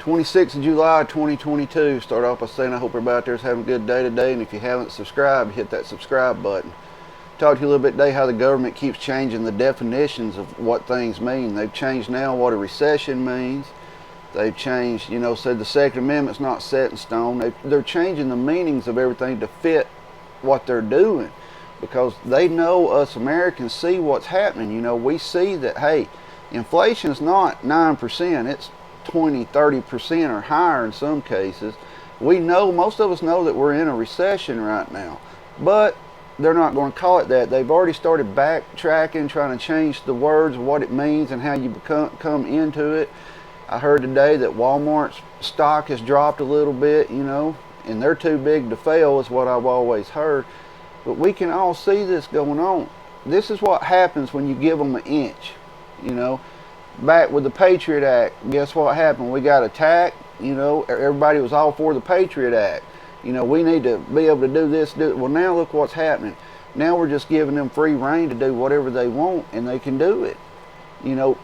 26th of July 2022. Start off by saying I hope everybody out there is having a good day today, and if you haven't subscribed, hit that subscribe button. Talk to you a little bit today how the government keeps changing the definitions of what things mean. They've changed now what a recession means. They've changed, said the Second Amendment's not set in stone. They're changing the meanings of everything to fit what they're doing, because they know us Americans see what's happening. We see that, hey, inflation's not 9%, it's 20, 30% or higher in some cases. We know, most of us know that we're in a recession right now, but they're not going to call it that. They've already started backtracking, trying to change the words of what it means and how you come into it. I heard today that Walmart's stock has dropped a little bit, and they're too big to fail is what I've always heard. But we can all see this going on. This is what happens when you give them an inch. Back with the Patriot Act, guess what happened? We got attacked. Everybody was all for the Patriot Act. We need to be able to do this. Well, now look what's happening. Now we're just giving them free reign to do whatever they want, and they can do it.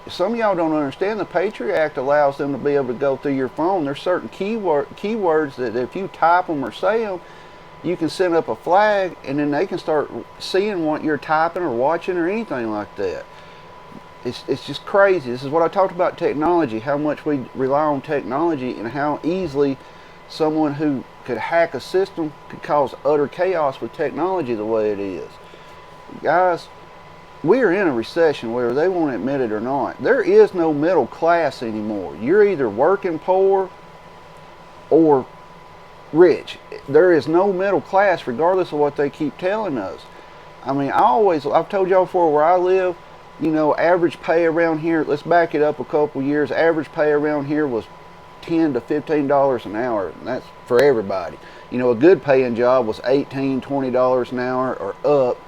Some of y'all don't understand the Patriot Act allows them to be able to go through your phone. There's certain keywords that if you type them or say them, you can send up a flag, and then they can start seeing what you're typing or watching or anything like that. It's just crazy. This is what I talked about technology, how much we rely on technology and how easily someone who could hack a system could cause utter chaos with technology the way it is. Guys, we are in a recession whether they won't admit it or not. There is no middle class anymore. You're either working poor or rich. There is no middle class regardless of what they keep telling us. I've told y'all before where I live, average pay around here, let's back it up a couple years, average pay around here was $10 to $15 an hour, and that's for everybody. A good paying job was $18, $20 an hour or up.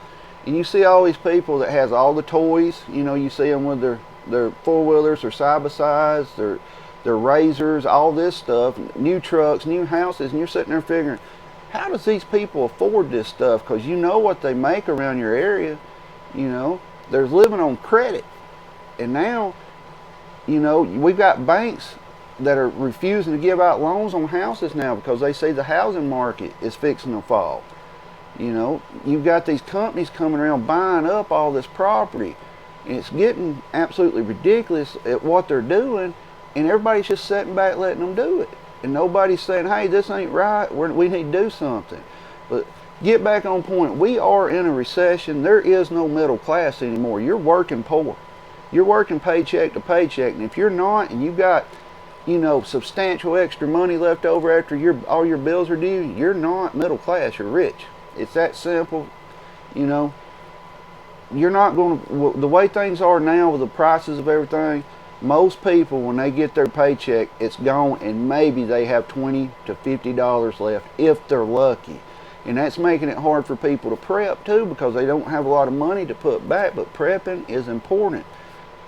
And you see all these people that has all the toys, you see them with their four-wheelers, their side-by-sides, their razors, all this stuff, new trucks, new houses, and you're sitting there figuring, how does these people afford this stuff? Because you know what they make around your area, they're living on credit. And now, we've got banks that are refusing to give out loans on houses now because they say the housing market is fixing to fall. You've got these companies coming around buying up all this property, and it's getting absolutely ridiculous at what they're doing, and everybody's just sitting back letting them do it. And nobody's saying, hey, this ain't right, we need to do something. But get back on point. We are in a recession. There is no middle class anymore. You're working poor. You're working paycheck to paycheck. And if you're not, and you've got, substantial extra money left over after all your bills are due, you're not middle class. You're rich. It's that simple. You're not going to, the way things are now with the prices of everything, most people, when they get their paycheck, it's gone, and maybe they have $20 to $50 left if they're lucky. And that's making it hard for people to prep too, because they don't have a lot of money to put back. But prepping is important.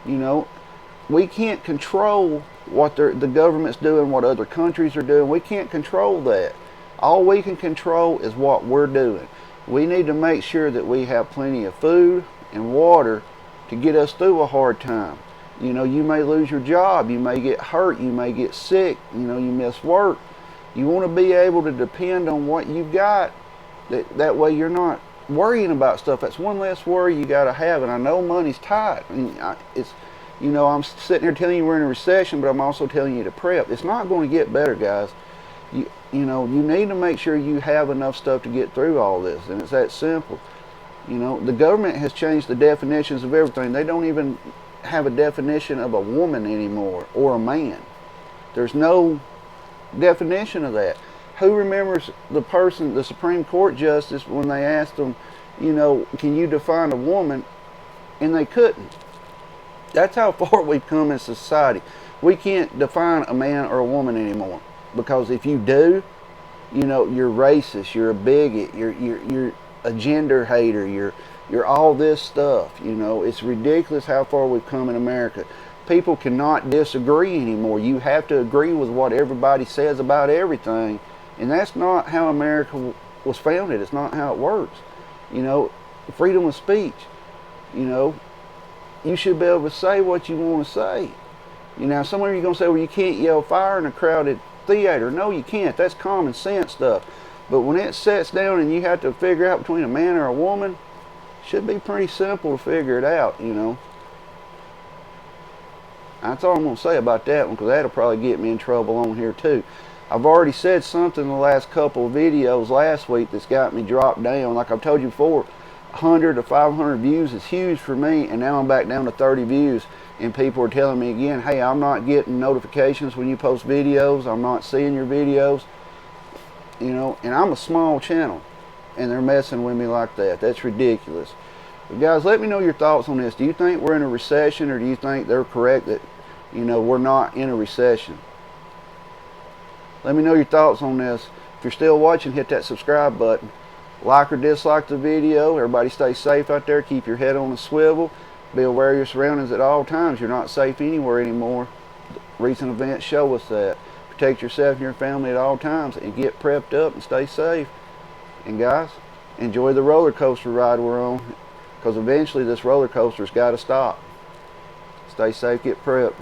We can't control what the government's doing, what other countries are doing. We can't control that. All we can control is what we're doing. We need to make sure that we have plenty of food and water to get us through a hard time. You may lose your job, you may get hurt, you may get sick, you miss work. You want to be able to depend on what you've got. That way you're not worrying about stuff. That's one less worry you got to have. And I know money's tight. I'm sitting here telling you we're in a recession, but I'm also telling you to prep. It's not going to get better, guys. You need to make sure you have enough stuff to get through all this, and it's that simple. The government has changed the definitions of everything. They don't even have a definition of a woman anymore or a man. There's no definition of that. Who remembers the Supreme Court justice, when they asked them, can you define a woman? And they couldn't. That's how far we've come in society. We can't define a man or a woman anymore, because if you do, you're racist, you're a bigot, you're a gender hater, you're all this stuff. It's ridiculous how far we've come in America. People cannot disagree anymore. You have to agree with what everybody says about everything, and that's not how America was founded. It's not how it works. Freedom of speech. You should be able to say what you want to say. You know, some of you are going to say, well, you can't yell fire in a crowded theater. No, you can't. That's common sense stuff. But when it sets down and you have to figure out between a man or a woman, it should be pretty simple to figure it out, you know. That's all I'm going to say about that one, because that'll probably get me in trouble on here too. I've already said something in the last couple of videos last week that's got me dropped down. Like I've told you before, 100 to 500 views is huge for me, and now I'm back down to 30 views, and people are telling me again, hey, I'm not getting notifications when you post videos, I'm not seeing your videos, you know, and I'm a small channel, and they're messing with me like that. That's ridiculous. But guys, let me know your thoughts on this. Do you think we're in a recession, or do you think they're correct that, you know, we're not in a recession? Let me know your thoughts on this. If you're still watching, hit that subscribe button. Like or dislike the video. Everybody stay safe out there. Keep your head on a swivel. Be aware of your surroundings at all times. You're not safe anywhere anymore. Recent events show us that. Protect yourself and your family at all times, and get prepped up and stay safe. And guys, enjoy the roller coaster ride we're on, because eventually this roller coaster's got to stop. Stay safe, get prepped.